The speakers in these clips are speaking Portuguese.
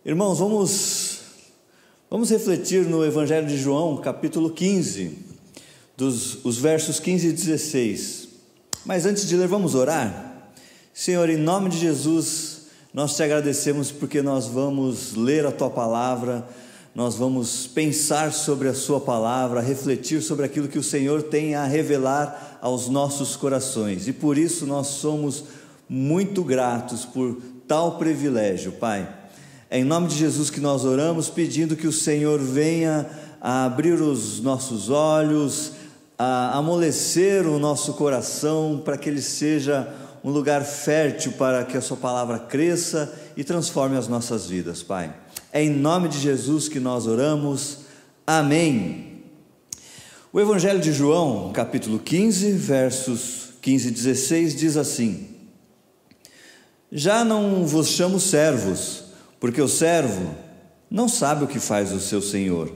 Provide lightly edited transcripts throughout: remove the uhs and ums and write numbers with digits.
Irmãos, vamos refletir no Evangelho de João, capítulo 15, os versos 15 e 16. Mas antes de ler, vamos orar? Senhor, em nome de Jesus, nós te agradecemos porque nós vamos ler a Tua Palavra, nós vamos pensar sobre a Sua Palavra, refletir sobre aquilo que o Senhor tem a revelar aos nossos corações. E por isso nós somos muito gratos por tal privilégio, Pai. É em nome de Jesus que nós oramos, pedindo que o Senhor venha a abrir os nossos olhos, a amolecer o nosso coração, para que ele seja um lugar fértil para que a sua palavra cresça e transforme as nossas vidas, Pai. É em nome de Jesus que nós oramos. Amém. O Evangelho de João, capítulo 15, versos 15 e 16, diz assim: Já não vos chamo servos, porque o servo não sabe o que faz o seu senhor,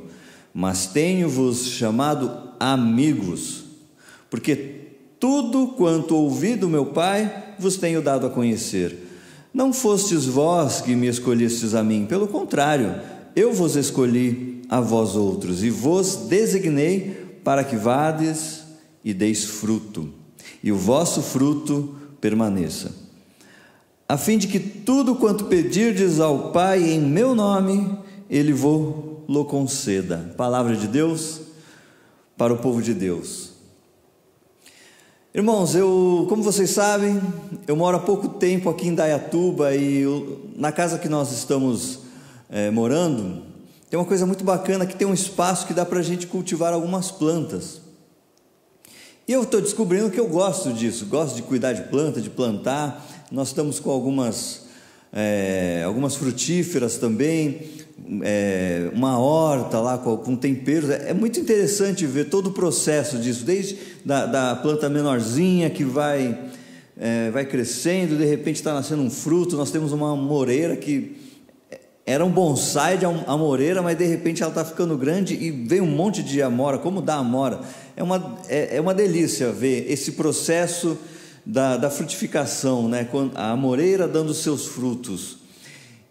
mas tenho-vos chamado amigos, porque tudo quanto ouvi do meu Pai vos tenho dado a conhecer. Não fostes vós que me escolhestes a mim, pelo contrário, eu vos escolhi a vós outros, e vos designei para que vades e deis fruto, e o vosso fruto permaneça, a fim de que tudo quanto pedirdes ao Pai em meu nome, Ele vos conceda. Palavra de Deus para o povo de Deus. Irmãos, como vocês sabem, eu moro há pouco tempo aqui em Dayatuba, e na casa que nós estamos morando, tem uma coisa muito bacana, que tem um espaço que dá para a gente cultivar algumas plantas. E eu estou descobrindo que eu gosto disso, gosto de cuidar de planta, de plantar. Nós estamos com algumas frutíferas também, uma horta lá com temperos. É muito interessante ver todo o processo disso, desde da planta menorzinha que vai crescendo, de repente está nascendo um fruto. Nós temos uma amoreira que era um bonsai de amoreira, mas de repente ela está ficando grande e vem um monte de amora. Como dá amora? É uma delícia ver esse processo da frutificação, né? A amoreira dando seus frutos,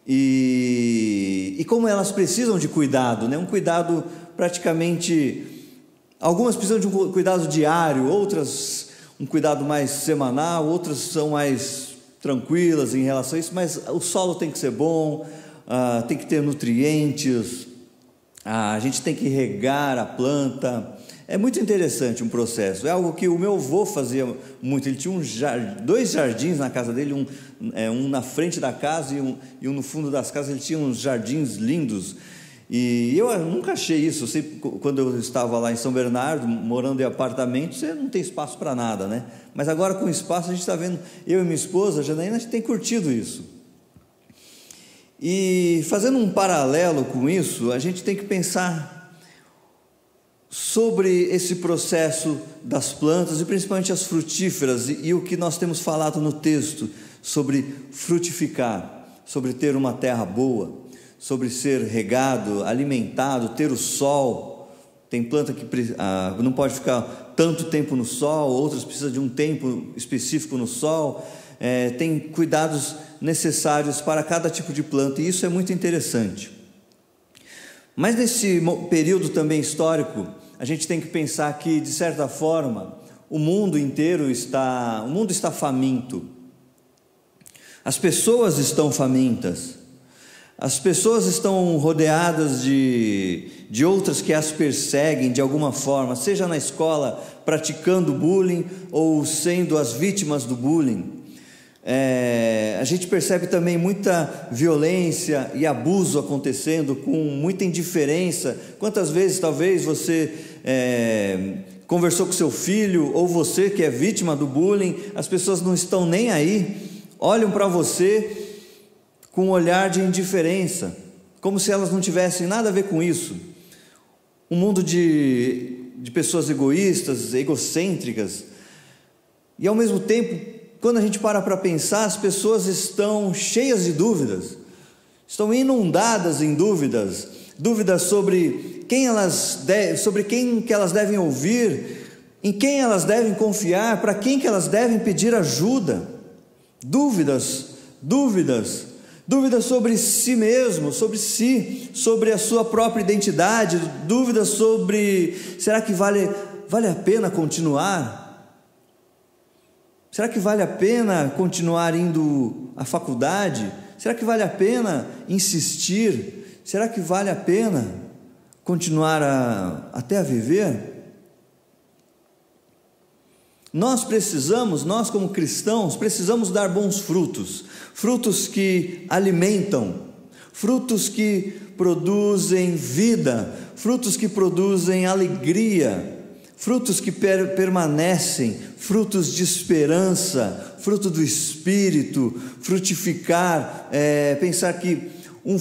e como elas precisam de cuidado, né? Um cuidado praticamente, algumas precisam de um cuidado diário, outras um cuidado mais semanal, outras são mais tranquilas em relação a isso, mas o solo tem que ser bom, tem que ter nutrientes, a gente tem que regar a planta. É muito interessante um processo, é algo que o meu avô fazia muito. Ele tinha dois jardins na casa dele, um na frente da casa e um no fundo das casas. Ele tinha uns jardins lindos, e eu nunca achei isso. Quando eu estava lá em São Bernardo, morando em apartamento, você não tem espaço para nada, né? Mas agora com espaço, a gente está vendo, eu e minha esposa, a Janaína, a gente tem curtido isso. E fazendo um paralelo com isso, a gente tem que pensar sobre esse processo das plantas, e principalmente as frutíferas, e o que nós temos falado no texto sobre frutificar, sobre ter uma terra boa, sobre ser regado, alimentado, ter o sol. Tem planta que não pode ficar tanto tempo no sol, outras precisam de um tempo específico no sol. Tem cuidados necessários para cada tipo de planta, e isso é muito interessante. Mas nesse período também histórico, a gente tem que pensar que, de certa forma, o mundo está faminto. As pessoas estão famintas. As pessoas estão rodeadas de outras que as perseguem de alguma forma, seja na escola praticando bullying ou sendo as vítimas do bullying. A gente percebe também muita violência e abuso acontecendo, com muita indiferença. Quantas vezes talvez você conversou com seu filho, ou você que é vítima do bullying, as pessoas não estão nem aí, olham para você com um olhar de indiferença, como se elas não tivessem nada a ver com isso. Um mundo de pessoas egoístas, egocêntricas, e ao mesmo tempo, quando a gente para pensar, as pessoas estão cheias de dúvidas, estão inundadas em dúvidas sobre sobre quem que elas devem ouvir, em quem elas devem confiar, para quem que elas devem pedir ajuda. Dúvidas dúvidas sobre si mesmo, sobre si, sobre a sua própria identidade, dúvidas sobre: será que vale a pena continuar? Será que vale a pena continuar indo à faculdade? Será que vale a pena insistir? Será que vale a pena continuar até a viver? Nós como cristãos, precisamos dar bons frutos, frutos que alimentam, frutos que produzem vida, frutos que produzem alegria, frutos que permanecem, frutos de esperança, fruto do Espírito, frutificar, pensar que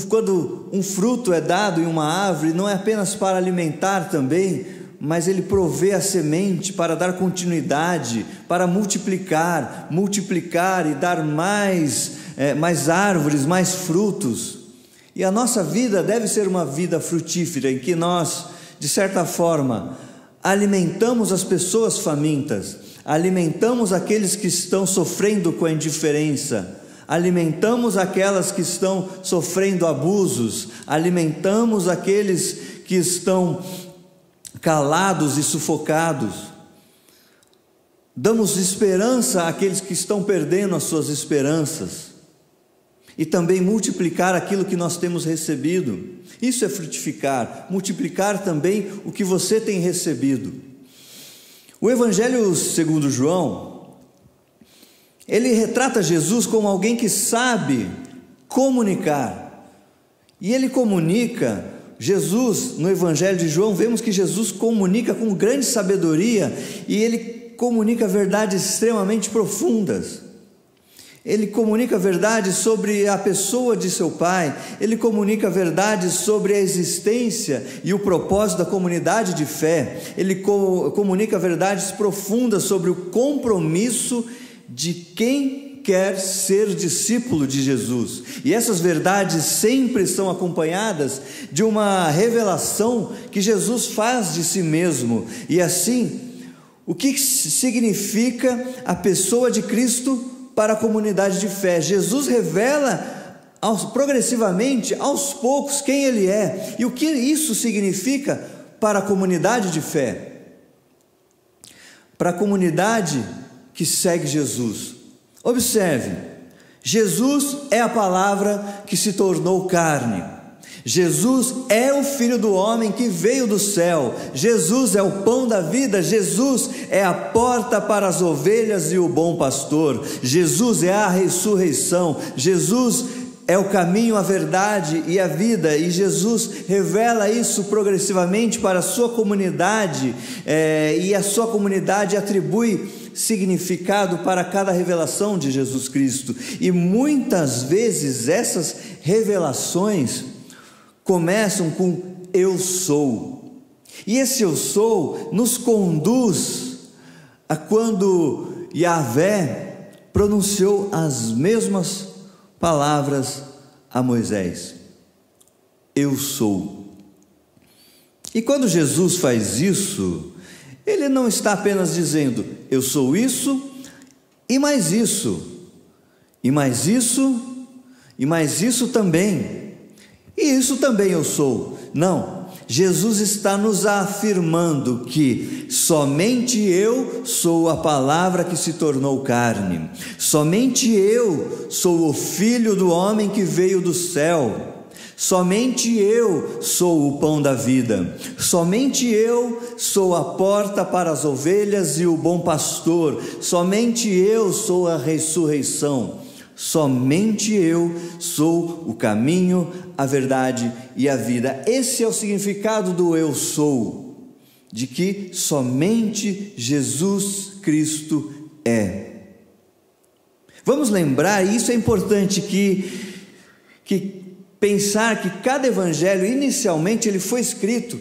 quando um fruto é dado em uma árvore, não é apenas para alimentar também, mas ele provê a semente para dar continuidade, para multiplicar e dar mais árvores, mais frutos. E a nossa vida deve ser uma vida frutífera, em que nós, de certa forma, alimentamos as pessoas famintas, alimentamos aqueles que estão sofrendo com a indiferença, alimentamos aquelas que estão sofrendo abusos, alimentamos aqueles que estão calados e sufocados, damos esperança àqueles que estão perdendo as suas esperanças, e também multiplicar aquilo que nós temos recebido. Isso é frutificar, multiplicar também o que você tem recebido. O Evangelho segundo João, ele retrata Jesus como alguém que sabe comunicar, e ele comunica. Jesus, no Evangelho de João, vemos que Jesus comunica com grande sabedoria, e ele comunica verdades extremamente profundas. Ele comunica verdades sobre a pessoa de seu Pai, ele comunica verdades sobre a existência e o propósito da comunidade de fé, ele comunica verdades profundas sobre o compromisso de quem quer ser discípulo de Jesus, e essas verdades sempre estão acompanhadas de uma revelação que Jesus faz de si mesmo. E assim, o que significa a pessoa de Cristo para a comunidade de fé? Jesus revela progressivamente, aos poucos, quem Ele é, e o que isso significa para a comunidade de fé, para a comunidade que segue Jesus. Observe, Jesus é a palavra que se tornou carne, Jesus é o Filho do homem que veio do céu, Jesus é o pão da vida, Jesus é a porta para as ovelhas e o bom pastor, Jesus é a ressurreição, Jesus é o caminho, a verdade e a vida, e Jesus revela isso progressivamente para a sua comunidade, e a sua comunidade atribui significado para cada revelação de Jesus Cristo, e muitas vezes essas revelações começam com eu sou, e esse eu sou nos conduz a quando Yahvé pronunciou as mesmas palavras a Moisés: eu sou. E quando Jesus faz isso, ele não está apenas dizendo eu sou isso, e mais isso, e mais isso, e mais isso também, e isso também eu sou. Não, Jesus está nos afirmando que somente eu sou a palavra que se tornou carne, somente eu sou o Filho do homem que veio do céu, somente eu sou o pão da vida, somente eu sou a porta para as ovelhas e o bom pastor, somente eu sou a ressurreição, somente eu sou o caminho, a verdade e a vida. Esse é o significado do eu sou, de que somente Jesus Cristo é. Vamos lembrar, e isso é importante, que pensar que cada evangelho inicialmente ele foi escrito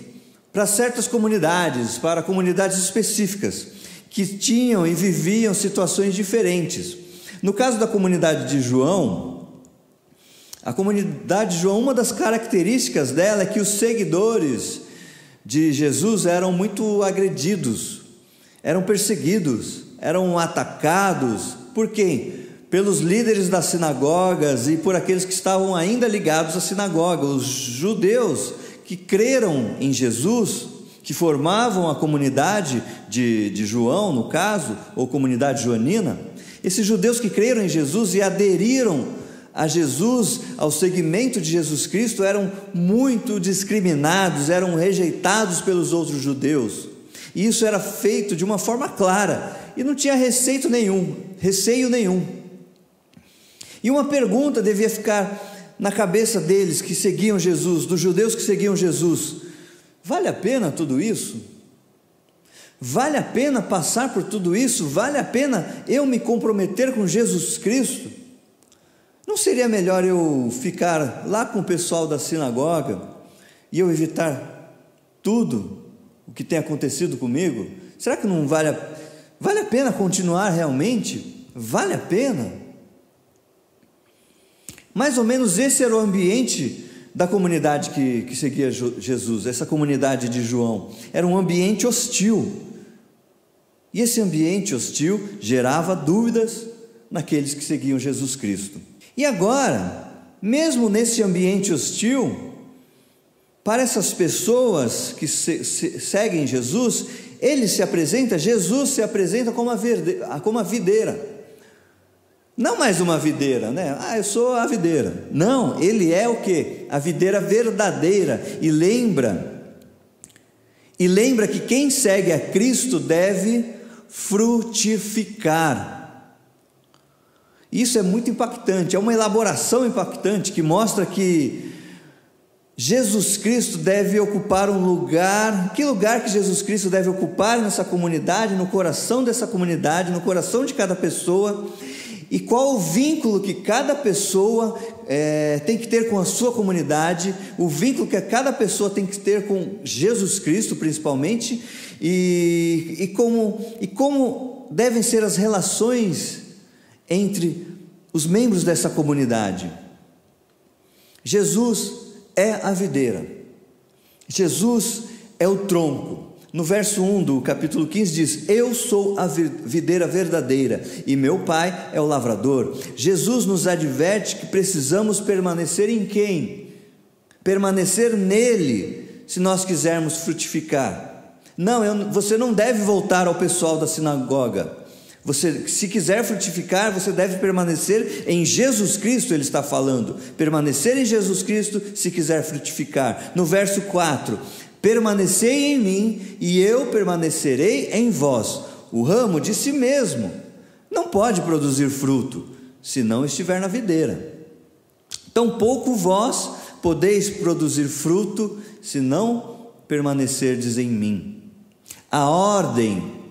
para certas comunidades, para comunidades específicas, que tinham e viviam situações diferentes. No caso da comunidade de João, a comunidade de João, uma das características dela é que os seguidores de Jesus eram muito agredidos, eram perseguidos, eram atacados. Por quê? pelos líderes das sinagogas e por aqueles que estavam ainda ligados à sinagoga, os judeus que creram em Jesus, que formavam a comunidade de João, no caso, ou comunidade joanina. Esses judeus que creram em Jesus e aderiram a Jesus, ao segmento de Jesus Cristo, eram muito discriminados, eram rejeitados pelos outros judeus, e isso era feito de uma forma clara, e não tinha receio nenhum. E uma pergunta devia ficar na cabeça deles que seguiam Jesus, dos judeus que seguiam Jesus: vale a pena tudo isso? Vale a pena passar por tudo isso? Vale a pena eu me comprometer com Jesus Cristo? Não seria melhor eu ficar lá com o pessoal da sinagoga e eu evitar tudo o que tem acontecido comigo? Será que não vale a pena continuar realmente? Vale a pena? Mais ou menos esse era o ambiente da comunidade que seguia Jesus, essa comunidade de João. Era um ambiente hostil, e esse ambiente hostil gerava dúvidas naqueles que seguiam Jesus Cristo. E agora, mesmo nesse ambiente hostil, para essas pessoas que seguem Jesus, Jesus se apresenta como a videira. Não mais uma videira, né? Eu sou a videira. Não, ele é o quê? A videira verdadeira. E lembra que quem segue a Cristo deve frutificar. Isso é muito impactante, é uma elaboração impactante que mostra que Jesus Cristo deve ocupar um lugar. Que lugar que Jesus Cristo deve ocupar nessa comunidade, no coração dessa comunidade, no coração de cada pessoa, e qual o vínculo que cada pessoa tem que ter com a sua comunidade, o vínculo que cada pessoa tem que ter com Jesus Cristo principalmente, e como devem ser as relações entre os membros dessa comunidade. Jesus é a videira, Jesus é o tronco. No verso 1 do capítulo 15 diz: eu sou a videira verdadeira e meu pai é o lavrador. Jesus nos adverte que precisamos permanecer em quem? Permanecer nele, se nós quisermos frutificar. Você não deve voltar ao pessoal da sinagoga. Você, se quiser frutificar, você deve permanecer em Jesus Cristo. Ele está falando, permanecer em Jesus Cristo se quiser frutificar. No verso 4: permanecei em mim e eu permanecerei em vós. O ramo de si mesmo não pode produzir fruto se não estiver na videira. Tampouco vós podeis produzir fruto se não permanecerdes em mim. A ordem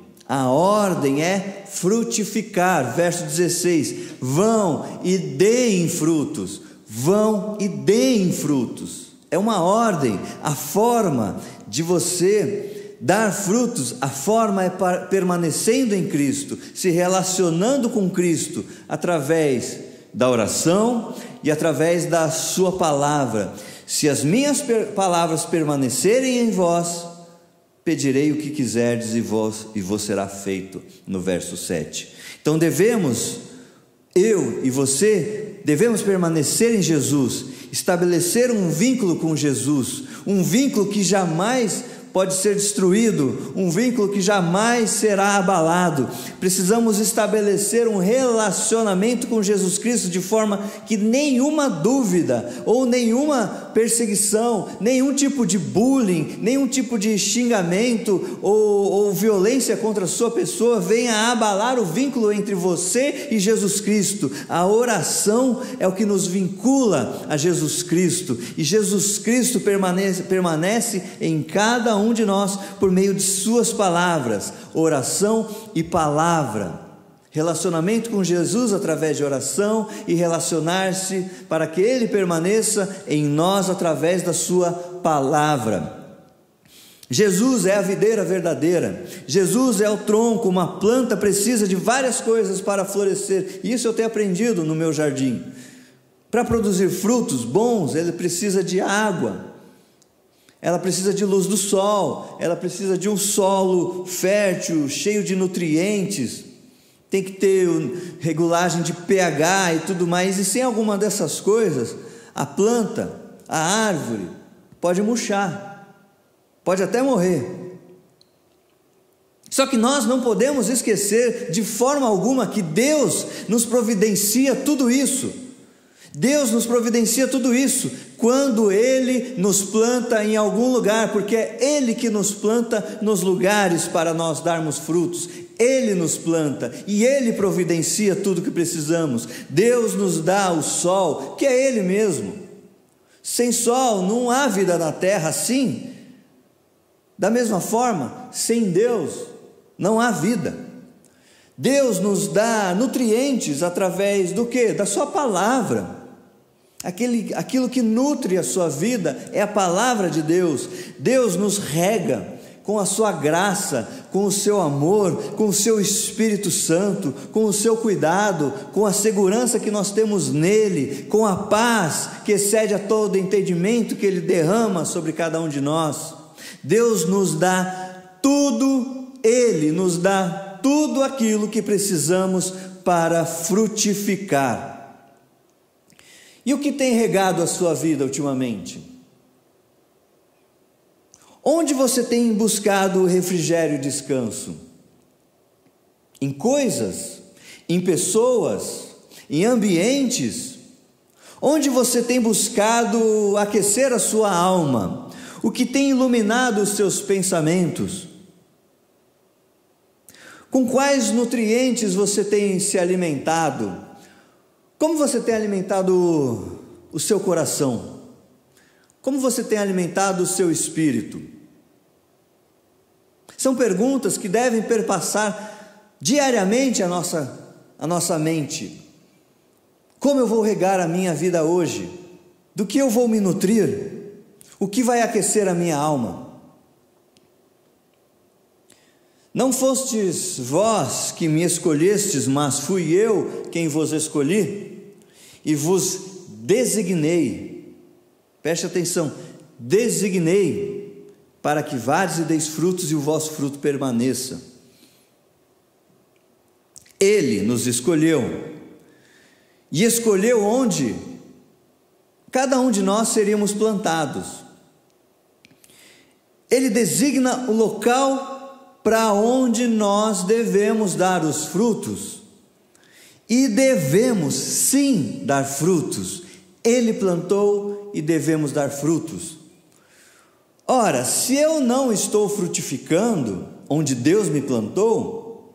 é frutificar. Verso 16: vão e deem frutos. Vão e deem frutos. É uma ordem. A forma de você dar frutos, a forma é permanecendo em Cristo, se relacionando com Cristo, através da oração e através da sua palavra. Se as minhas palavras permanecerem em vós, pedirei o que quiserdes e vos será feito. No verso 7. Então eu e você devemos permanecer em Jesus, estabelecer um vínculo com Jesus, um vínculo que jamais pode ser destruído, um vínculo que jamais será abalado. Precisamos estabelecer um relacionamento com Jesus Cristo de forma que nenhuma dúvida ou nenhuma perseguição, nenhum tipo de bullying, nenhum tipo de xingamento ou violência contra a sua pessoa venha a abalar o vínculo entre você e Jesus Cristo. A oração é o que nos vincula a Jesus Cristo, e Jesus Cristo permanece em cada um de nós por meio de suas palavras. Oração e palavra, relacionamento com Jesus através de oração, e relacionar-se para que Ele permaneça em nós através da sua palavra. Jesus é a videira verdadeira, Jesus é o tronco. Uma planta precisa de várias coisas para florescer, isso eu tenho aprendido no meu jardim. Para produzir frutos bons, ele precisa de água, ela precisa de luz do sol, ela precisa de um solo fértil, cheio de nutrientes, tem que ter regulagem de pH e tudo mais, e sem alguma dessas coisas, a planta, a árvore, pode murchar, pode até morrer. Só que nós não podemos esquecer de forma alguma que Deus nos providencia tudo isso. Deus nos providencia tudo isso quando Ele nos planta em algum lugar, porque é Ele que nos planta nos lugares para nós darmos frutos. Ele nos planta e Ele providencia tudo que precisamos. Deus nos dá o sol, que é Ele mesmo. Sem sol não há vida na terra, assim. Da mesma forma, sem Deus não há vida. Deus nos dá nutrientes através do quê? Da sua palavra. Aquilo que nutre a sua vida é a palavra de Deus. Deus nos rega com a sua graça, com o seu amor, com o seu Espírito Santo, com o seu cuidado, com a segurança que nós temos nele, com a paz que excede a todo entendimento que Ele derrama sobre cada um de nós. Deus nos dá tudo, Ele nos dá tudo aquilo que precisamos para frutificar. E o que tem regado a sua vida ultimamente? Onde você tem buscado refrigério e descanso? Em coisas? Em pessoas? Em ambientes? Onde você tem buscado aquecer a sua alma? O que tem iluminado os seus pensamentos? Com quais nutrientes você tem se alimentado? Como você tem alimentado o seu coração? Como você tem alimentado o seu espírito? São perguntas que devem perpassar diariamente a nossa mente. Como eu vou regar a minha vida hoje? Do que eu vou me nutrir? O que vai aquecer a minha alma? Não fostes vós que me escolhestes, mas fui eu quem vos escolhi e vos designei. Preste atenção, designei para que vades e deis frutos e o vosso fruto permaneça. Ele nos escolheu e escolheu onde cada um de nós seríamos plantados. Ele designa o local para onde nós devemos dar os frutos, e devemos sim dar frutos. Ele plantou e devemos dar frutos. Ora, se eu não estou frutificando onde Deus me plantou,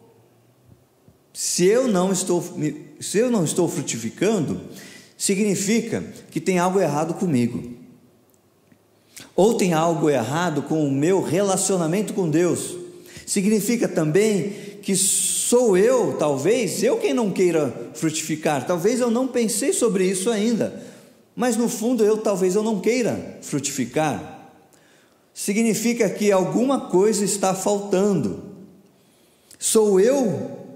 se eu não estou frutificando, significa que tem algo errado comigo, ou tem algo errado com o meu relacionamento com Deus. Significa também que sou eu, talvez, eu quem não queira frutificar. Talvez eu não pensei sobre isso ainda, mas no fundo talvez eu não queira frutificar. Significa que alguma coisa está faltando. Sou eu,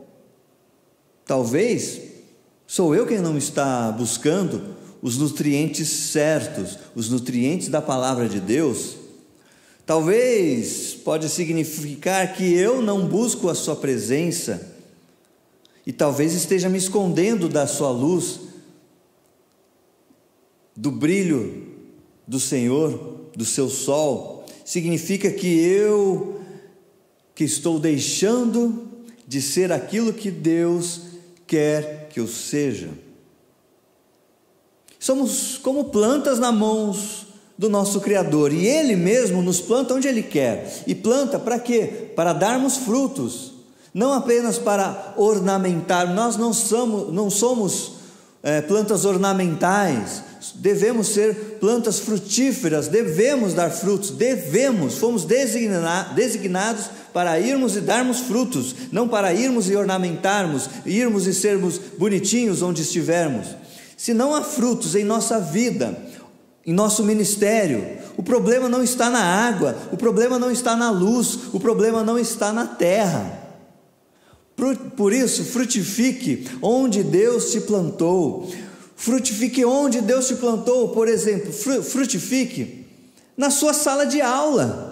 talvez, sou eu quem não está buscando os nutrientes certos, os nutrientes da palavra de Deus. Talvez pode significar que eu não busco a sua presença, e talvez esteja me escondendo da sua luz, do brilho do Senhor, do seu sol. Significa que estou deixando de ser aquilo que Deus quer que eu seja. Somos como plantas nas mãos do nosso Criador, e Ele mesmo nos planta onde Ele quer. E planta para quê? Para darmos frutos, não apenas para ornamentar. Nós não somos plantas ornamentais, devemos ser plantas frutíferas, devemos dar frutos, fomos designados para irmos e darmos frutos, não para irmos e ornamentarmos, irmos e sermos bonitinhos onde estivermos. Se não há frutos em nossa vida, em nosso ministério, o problema não está na água, o problema não está na luz, o problema não está na terra. Por isso, frutifique onde Deus te plantou. Frutifique onde Deus te plantou. Por exemplo, frutifique na sua sala de aula.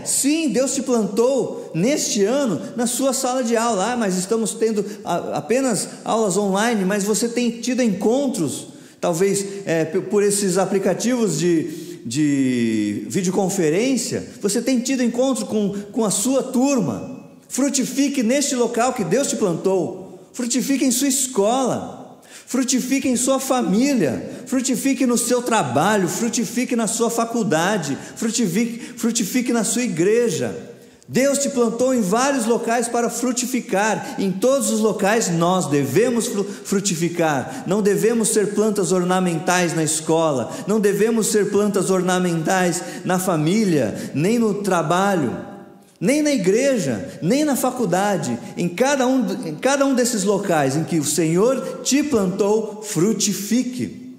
Sim, Deus te plantou neste ano na sua sala de aula. Mas estamos tendo apenas aulas online, mas você tem tido encontros, talvez por esses aplicativos de videoconferência, você tem tido encontro com a sua turma. Frutifique neste local que Deus te plantou, frutifique em sua escola, frutifique em sua família, frutifique no seu trabalho, frutifique na sua faculdade, frutifique na sua igreja. Deus te plantou em vários locais para frutificar. Em todos os locais nós devemos frutificar. Não devemos ser plantas ornamentais na escola, não devemos ser plantas ornamentais na família, nem no trabalho, nem na igreja, nem na faculdade. Em cada um desses locais em que o Senhor te plantou, frutifique.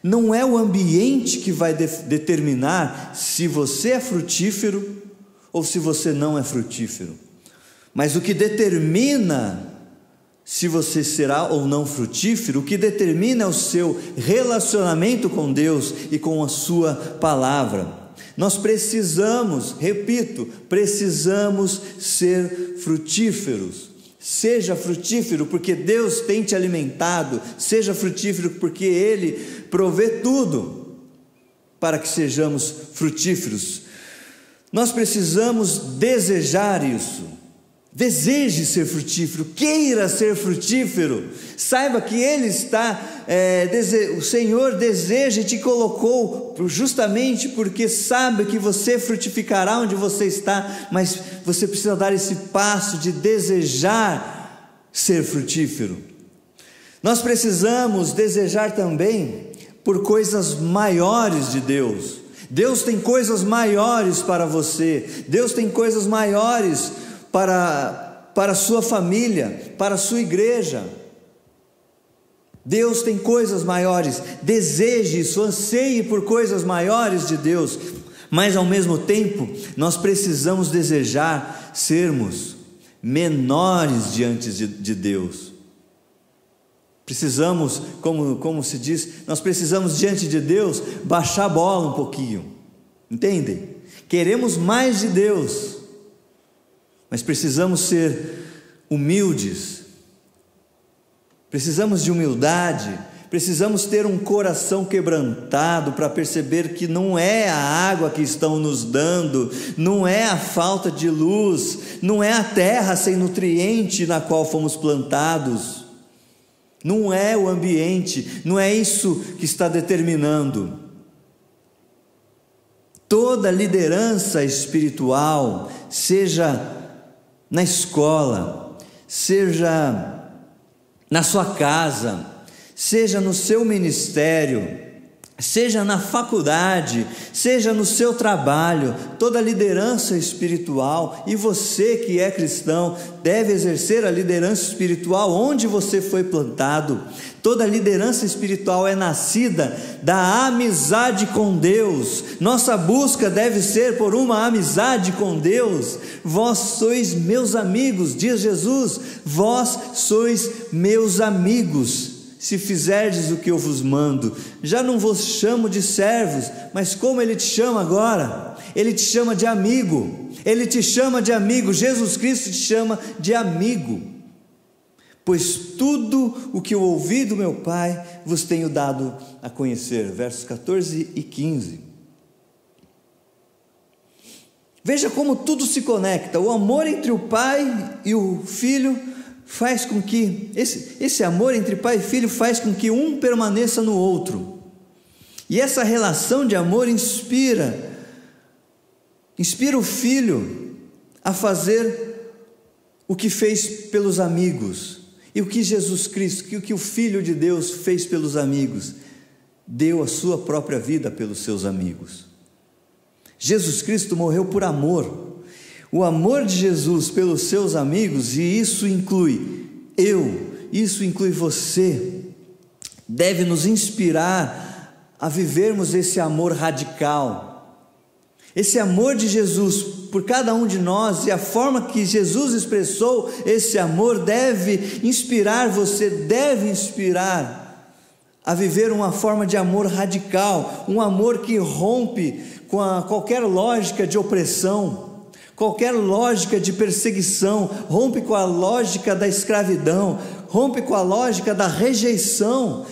Não é o ambiente que vai determinar se você é frutífero ou se você não é frutífero, mas o que determina se você será ou não frutífero, o que determina é o seu relacionamento com Deus e com a sua palavra. Nós precisamos, repito, precisamos ser frutíferos. Seja frutífero porque Deus tem te alimentado, seja frutífero porque Ele provê tudo para que sejamos frutíferos. Nós precisamos desejar isso. Deseje ser frutífero, queira ser frutífero. Saiba que Ele o Senhor deseja e te colocou justamente porque sabe que você frutificará onde você está, mas você precisa dar esse passo de desejar ser frutífero. Nós precisamos desejar também por coisas maiores de Deus. Deus tem coisas maiores para você, Deus tem coisas maiores para a sua família, para a sua igreja. Deus tem coisas maiores. Deseje isso, anseie por coisas maiores de Deus, mas ao mesmo tempo nós precisamos desejar sermos menores diante de Deus. Precisamos, como se diz, nós precisamos diante de Deus baixar a bola um pouquinho, entendem? Queremos mais de Deus, mas precisamos ser humildes, precisamos de humildade, precisamos ter um coração quebrantado para perceber que não é a água que estão nos dando, não é a falta de luz, não é a terra sem nutriente na qual fomos plantados, não é o ambiente, não é isso que está determinando. Toda liderança espiritual, seja na escola, seja na sua casa, seja no seu ministério, seja na faculdade, seja no seu trabalho, toda liderança espiritual, e você que é cristão deve exercer a liderança espiritual onde você foi plantado. Toda liderança espiritual é nascida da amizade com Deus. Nossa busca deve ser por uma amizade com Deus. Vós sois meus amigos, diz Jesus, vós sois meus amigos, se fizerdes o que eu vos mando. Já não vos chamo de servos, mas como Ele te chama agora? Ele te chama de amigo, Ele te chama de amigo, Jesus Cristo te chama de amigo. Pois tudo o que eu ouvi do meu Pai vos tenho dado a conhecer. Versos 14 e 15. Veja como tudo se conecta. O amor entre o Pai e o Filho faz com que, esse amor entre pai e filho faz com que um permaneça no outro, e essa relação de amor inspira o filho a fazer o que fez pelos amigos, e o que Jesus Cristo, o que o Filho de Deus fez pelos amigos, deu a sua própria vida pelos seus amigos. Jesus Cristo morreu por amor. O amor de Jesus pelos seus amigos, e isso inclui isso inclui você, deve nos inspirar a vivermos esse amor radical, esse amor de Jesus por cada um de nós, e a forma que Jesus expressou esse amor deve inspirar você, deve inspirar a viver uma forma de amor radical, um amor que rompe com qualquer lógica de opressão, qualquer lógica de perseguição, rompe com a lógica da escravidão, rompe com a lógica da rejeição,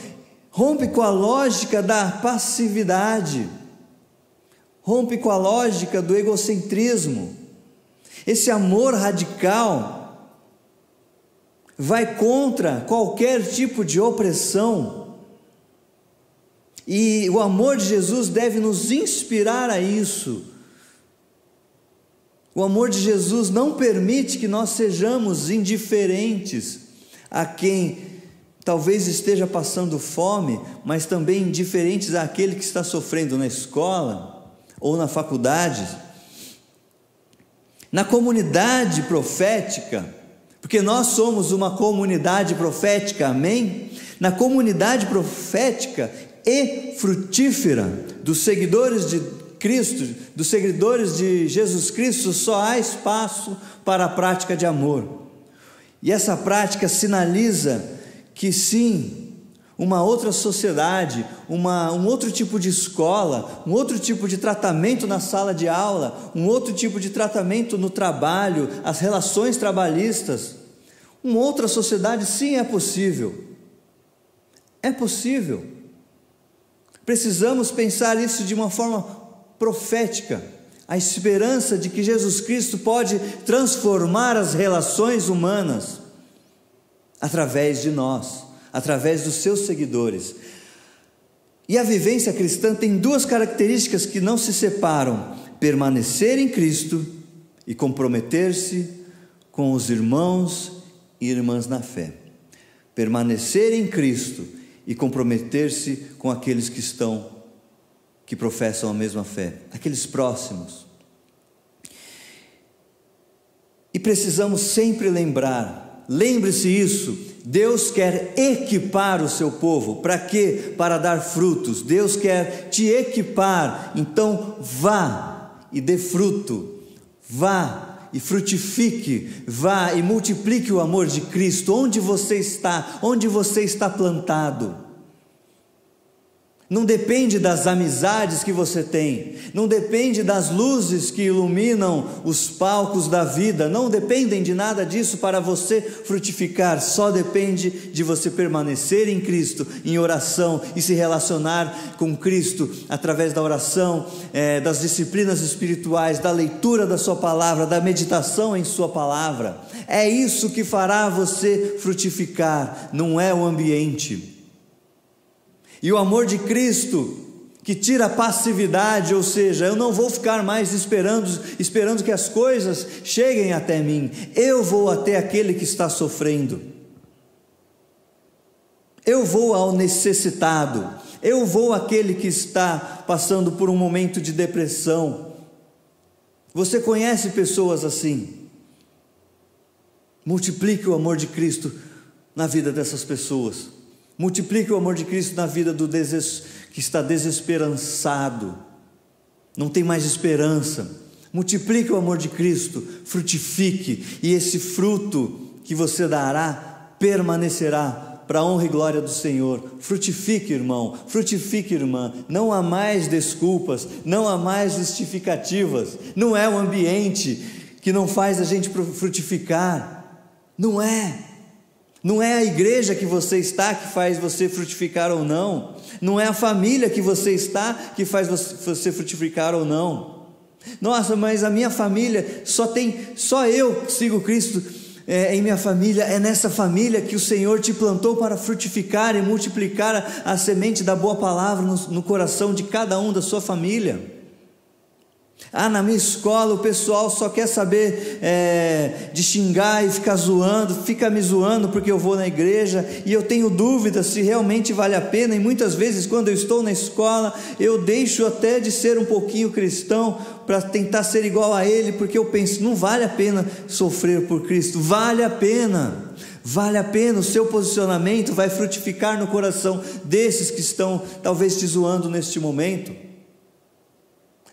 rompe com a lógica da passividade, rompe com a lógica do egocentrismo. Esse amor radical vai contra qualquer tipo de opressão, e o amor de Jesus deve nos inspirar a isso. O amor de Jesus não permite que nós sejamos indiferentes a quem talvez esteja passando fome, mas também indiferentes àquele que está sofrendo na escola ou na faculdade. Na comunidade profética, porque nós somos uma comunidade profética, amém? Na comunidade profética e frutífera dos seguidores de Cristo, dos seguidores de Jesus Cristo, só há espaço para a prática de amor. E essa prática sinaliza que sim, uma outra sociedade, um outro tipo de escola, um outro tipo de tratamento na sala de aula, um outro tipo de tratamento no trabalho, as relações trabalhistas, uma outra sociedade, sim, é possível. É possível. Precisamos pensar isso de uma forma profética, a esperança de que Jesus Cristo pode transformar as relações humanas através de nós, através dos seus seguidores. E a vivência cristã tem duas características que não se separam: permanecer em Cristo e comprometer-se com os irmãos e irmãs na fé. Permanecer em Cristo e comprometer-se com aqueles que professam a mesma fé, aqueles próximos. E precisamos sempre lembrar, lembre-se isso, Deus quer equipar o seu povo. Para quê? Para dar frutos. Deus quer te equipar. Então vá e dê fruto, vá e frutifique, vá e multiplique o amor de Cristo onde você está plantado. Não depende das amizades que você tem, não depende das luzes que iluminam os palcos da vida, não dependem de nada disso para você frutificar, só depende de você permanecer em Cristo, em oração e se relacionar com Cristo através da oração, das disciplinas espirituais, da leitura da sua palavra, da meditação em sua palavra. É isso que fará você frutificar, não é o ambiente. E o amor de Cristo, que tira a passividade, ou seja, eu não vou ficar mais esperando que as coisas cheguem até mim, eu vou até aquele que está sofrendo, eu vou ao necessitado, eu vou àquele que está passando por um momento de depressão. Você conhece pessoas assim? Multiplique o amor de Cristo na vida dessas pessoas. Multiplique o amor de Cristo na vida do que está desesperançado, não tem mais esperança. Multiplique o amor de Cristo, frutifique, e esse fruto que você dará permanecerá para a honra e glória do Senhor. Frutifique, irmão, frutifique, irmã. Não há mais desculpas, não há mais justificativas. Não é o ambiente que não faz a gente frutificar, não é. Não é a igreja que você está que faz você frutificar ou não. Não é a família que você está que faz você frutificar ou não. Nossa, mas a minha família só eu sigo Cristo em minha família. É nessa família que o Senhor te plantou para frutificar e multiplicar a semente da boa palavra no coração de cada um da sua família. Na minha escola o pessoal só quer saber de xingar e ficar zoando, fica me zoando porque eu vou na igreja, e eu tenho dúvida se realmente vale a pena, e muitas vezes quando eu estou na escola, eu deixo até de ser um pouquinho cristão, para tentar ser igual a ele, porque eu penso, não vale a pena sofrer por Cristo, vale a pena, o seu posicionamento vai frutificar no coração desses que estão talvez te zoando neste momento.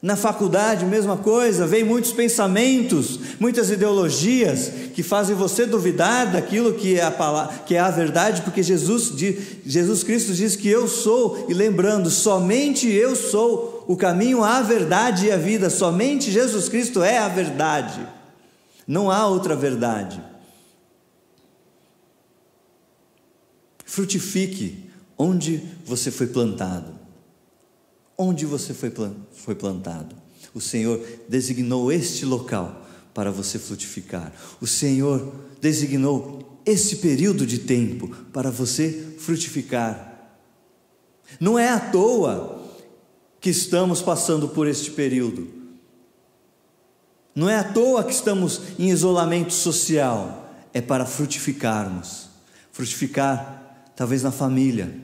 Na faculdade, mesma coisa, vem muitos pensamentos, muitas ideologias que fazem você duvidar daquilo que é a verdade, porque Jesus Cristo diz que eu sou, e lembrando, somente eu sou o caminho, a verdade e a vida. Somente Jesus Cristo é a verdade. Não há outra verdade. Frutifique onde você foi plantado. Onde você foi plantado. O Senhor designou este local para você frutificar. O Senhor designou esse período de tempo para você frutificar. Não é à toa que estamos passando por este período. Não é à toa que estamos em isolamento social. É para frutificarmos. Frutificar, talvez na família.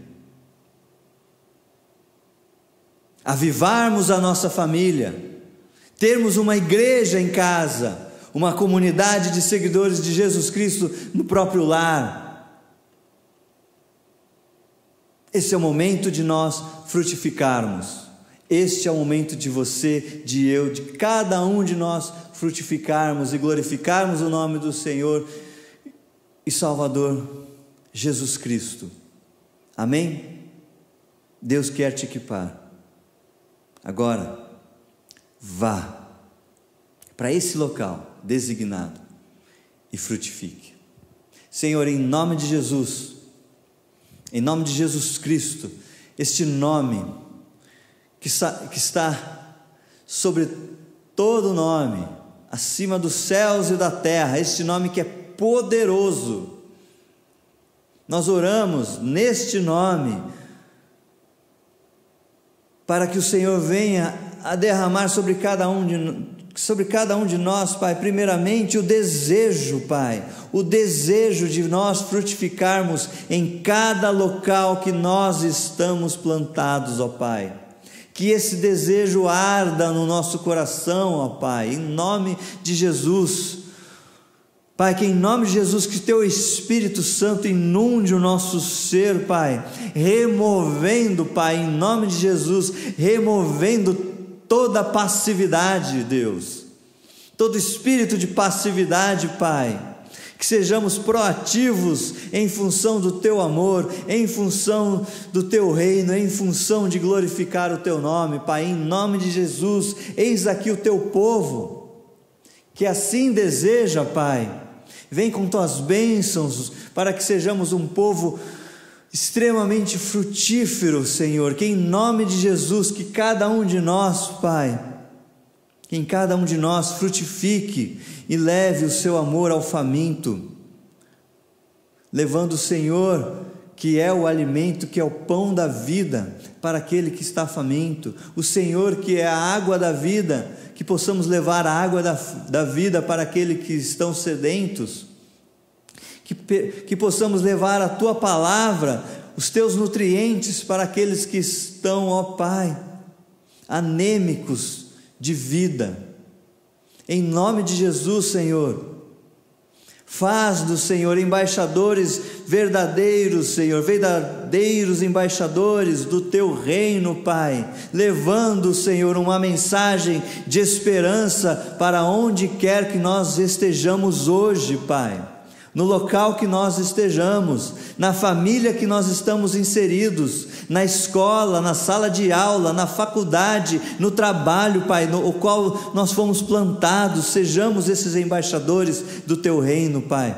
Avivarmos a nossa família. Termos uma igreja em casa. Uma comunidade de seguidores de Jesus Cristo no próprio lar. Esse é o momento de nós frutificarmos. Este é o momento de você, de eu, de cada um de nós frutificarmos e glorificarmos o nome do Senhor e Salvador Jesus Cristo. Amém? Deus quer te equipar. Agora, vá para esse local designado e frutifique. Senhor, em nome de Jesus, em nome de Jesus Cristo, este nome que está sobre todo nome, acima dos céus e da terra, este nome que é poderoso, nós oramos neste nome, para que o Senhor venha a derramar sobre cada um de nós, Pai, primeiramente o desejo, Pai, o desejo de nós frutificarmos em cada local que nós estamos plantados, ó Pai. Que esse desejo arda no nosso coração, ó Pai, em nome de Jesus. Pai, que em nome de Jesus, que Teu Espírito Santo inunde o nosso ser, Pai, removendo, Pai, em nome de Jesus, removendo toda passividade, Deus, todo espírito de passividade, Pai, que sejamos proativos em função do Teu amor, em função do Teu reino, em função de glorificar o Teu nome, Pai, em nome de Jesus. Eis aqui o Teu povo, que assim deseja, Pai. Vem com Tuas bênçãos, para que sejamos um povo extremamente frutífero, Senhor, que em nome de Jesus, que cada um de nós, Pai, que em cada um de nós frutifique e leve o Seu amor ao faminto, levando o Senhor, que é o alimento, que é o pão da vida, para aquele que está faminto, o Senhor que é a água da vida, que possamos levar a água da vida para aqueles que estão sedentos, que possamos levar a Tua palavra, os Teus nutrientes para aqueles que estão, ó Pai, anêmicos de vida, em nome de Jesus, Senhor. Faz do Senhor embaixadores verdadeiros, Senhor, verdadeiros embaixadores do Teu reino, Pai, levando, Senhor, uma mensagem de esperança para onde quer que nós estejamos hoje, Pai, no local que nós estejamos, na família que nós estamos inseridos, na escola, na sala de aula, na faculdade, no trabalho, Pai, no qual nós fomos plantados. Sejamos esses embaixadores do Teu reino, Pai,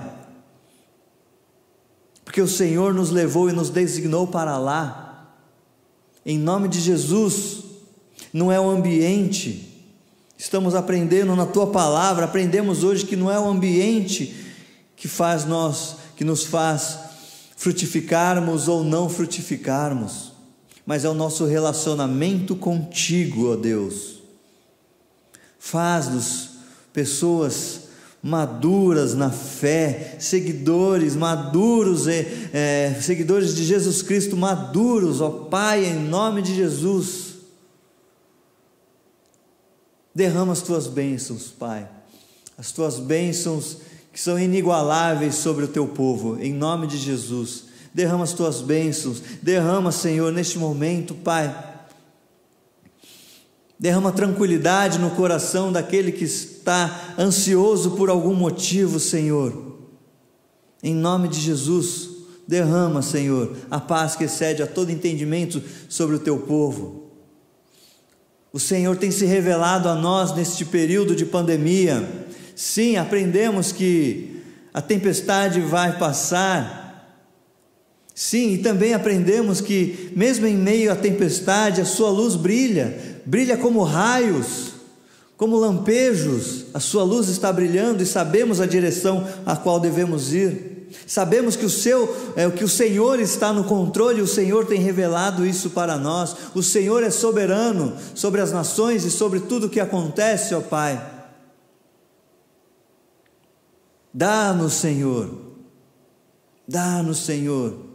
porque o Senhor nos levou e nos designou para lá, em nome de Jesus. Não é o ambiente, estamos aprendendo na Tua palavra, aprendemos hoje que não é o ambiente que nos faz frutificarmos ou não frutificarmos, mas é o nosso relacionamento contigo, ó Deus. Faz-nos pessoas maduras na fé, seguidores maduros, seguidores de Jesus Cristo maduros, ó Pai, em nome de Jesus. Derrama as Tuas bênçãos, Pai, as Tuas bênçãos que são inigualáveis sobre o Teu povo, em nome de Jesus. Derrama as Tuas bênçãos, derrama, Senhor, neste momento, Pai, derrama tranquilidade no coração daquele que está ansioso por algum motivo, Senhor, em nome de Jesus. Derrama, Senhor, a paz que excede a todo entendimento sobre o Teu povo. O Senhor tem se revelado a nós neste período de pandemia. Sim, aprendemos que a tempestade vai passar. Sim, e também aprendemos que mesmo em meio à tempestade, a sua luz brilha, brilha como raios, como lampejos. A sua luz está brilhando e sabemos a direção a qual devemos ir. Sabemos que o Senhor está no controle, o Senhor tem revelado isso para nós. O Senhor é soberano sobre as nações e sobre tudo o que acontece, ó Pai. Dá-nos, Senhor, dá-nos, Senhor,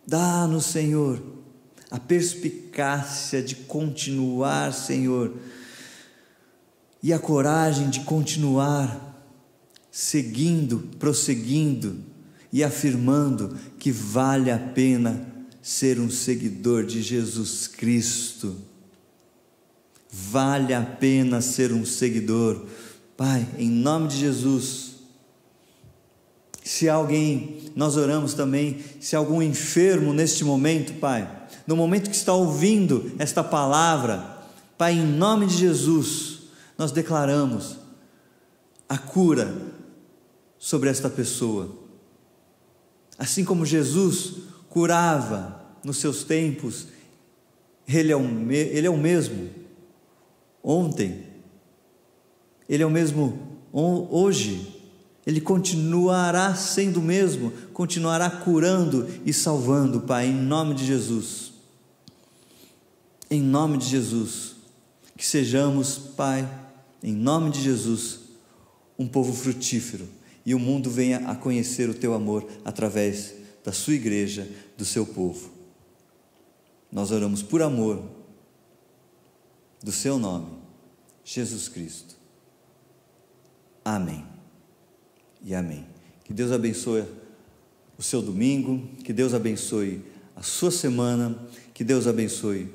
dá-nos, Senhor, a perspicácia de continuar, Senhor, e a coragem de continuar seguindo, prosseguindo e afirmando que vale a pena ser um seguidor de Jesus Cristo. Vale a pena ser um seguidor. Pai, em nome de Jesus, se alguém, nós oramos também, se algum enfermo neste momento, Pai, no momento que está ouvindo esta palavra, Pai, em nome de Jesus, nós declaramos a cura sobre esta pessoa. Assim como Jesus curava nos seus tempos, Ele é o mesmo ontem, Ele é o mesmo hoje, Ele continuará sendo o mesmo, continuará curando e salvando, Pai, em nome de Jesus. Em nome de Jesus, que sejamos, Pai, em nome de Jesus, um povo frutífero, e o mundo venha a conhecer o Teu amor através da Sua igreja, do Seu povo. Nós oramos por amor do Seu nome, Jesus Cristo. Amém e amém. Que Deus abençoe o seu domingo, que Deus abençoe a sua semana, que Deus abençoe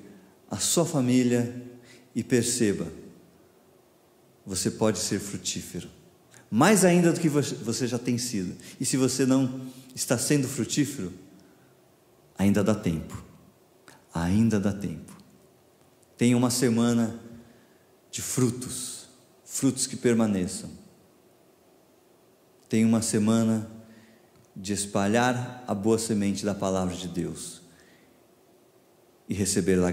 a sua família, e perceba, você pode ser frutífero, mais ainda do que você já tem sido. E se você não está sendo frutífero, ainda dá tempo, ainda dá tempo. Tenha uma semana de frutos que permaneçam. Tenha uma semana de espalhar a boa semente da palavra de Deus e receber da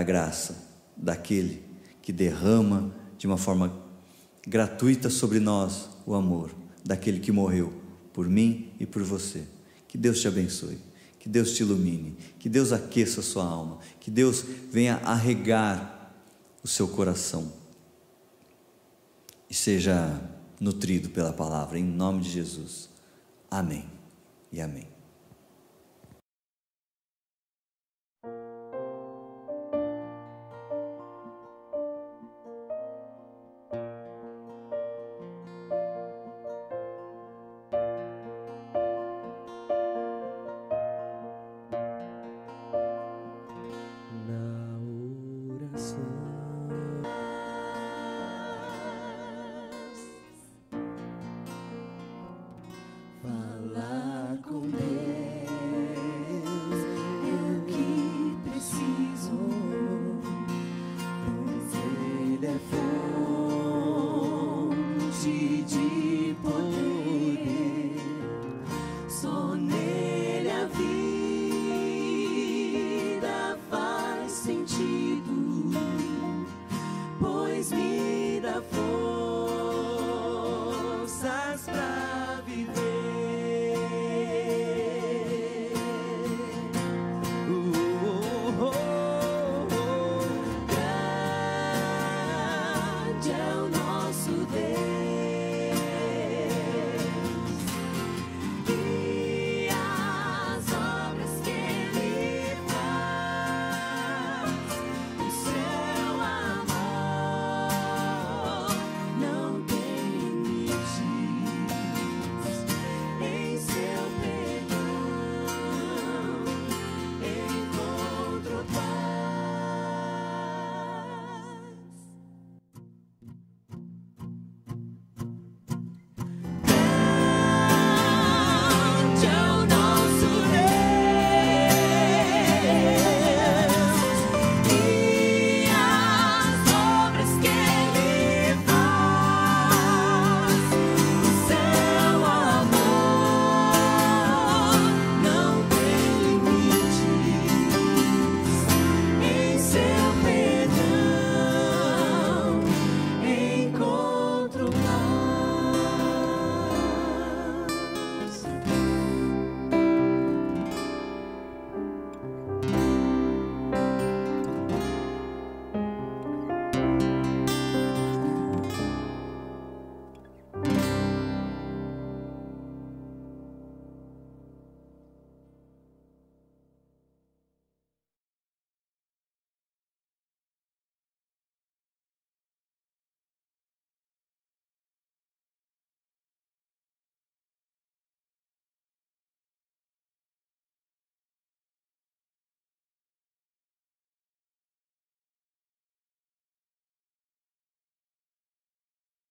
graça daquele que derrama de uma forma gratuita sobre nós o amor, daquele que morreu por mim e por você. Que Deus te abençoe, que Deus te ilumine, que Deus aqueça a sua alma, que Deus venha a regar o seu coração e seja nutrido pela palavra, em nome de Jesus. Amém e amém.